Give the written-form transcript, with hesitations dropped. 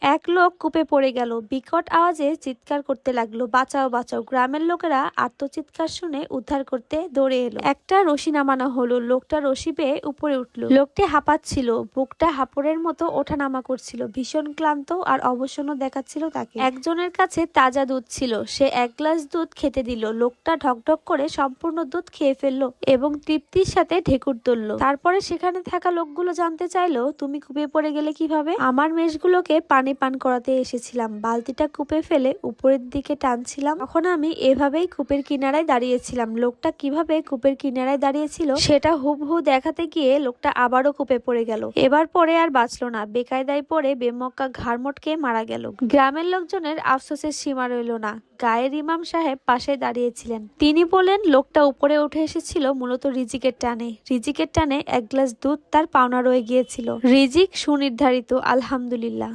এক লোক কূপে পড়ে গেল। বিকট আওয়াজে চিৎকার করতে লাগলো, বাঁচাও বাঁচাও। গ্রামের লোকেরা আর্তচিৎকার শুনে উদ্ধার করতে দৌড়ে এলো। একটা রশি নামানো হলো, লোকটা রশি পেয়ে উপরে উঠলো। লোকটি হাঁপাচ্ছিল, বুকটা হাঁপড়ের মতো ওঠানামা করছিল, ভীষণ ক্লান্ত আর অবসন্ন দেখাচ্ছিল তাকে। একজনের কাছে তাজা দুধ ছিল, সে এক গ্লাস দুধ খেতে দিল। লোকটা ঢকঢক করে সম্পূর্ণ দুধ খেয়ে ফেললো এবং তৃপ্তির সাথে ঢেকুর তুললো। তারপরে সেখানে থাকা লোকগুলো জানতে চাইলো, তুমি কূপে পড়ে গেলে কিভাবে? আমার মেষগুলোকে পানি পান করাতে এসেছিলাম, বালতিটা কূপে ফেলে উপরের দিকে টানছিলাম, তখন আমি এভাবেই কূপের কিনারায় দাঁড়িয়েছিলাম। লোকটা কিভাবে কূপের কিনারায় দাঁড়িয়েছিল সেটা হুবহু দেখাতে গিয়ে লোকটা আবারও কূপে পড়ে গেল। এবার পরে আর বাঁচলো না, বেকায়দায় পড়ে বেমক্কা ঘাড় মটকে মারা গেল। গ্রামের লোকজনের আফসোসের সীমা রইল না। গায়ের ইমাম সাহেব পাশে দাঁড়িয়েছিলেন, তিনি বলেন, লোকটা উপরে উঠে এসেছিল মূলত রিজিকের টানে। রিজিকের টানে এক গ্লাস দুধ তার পাওনা রয়ে গিয়েছিল। রিজিক সুনির্ধারিত, আলহামদুলিল্লাহ।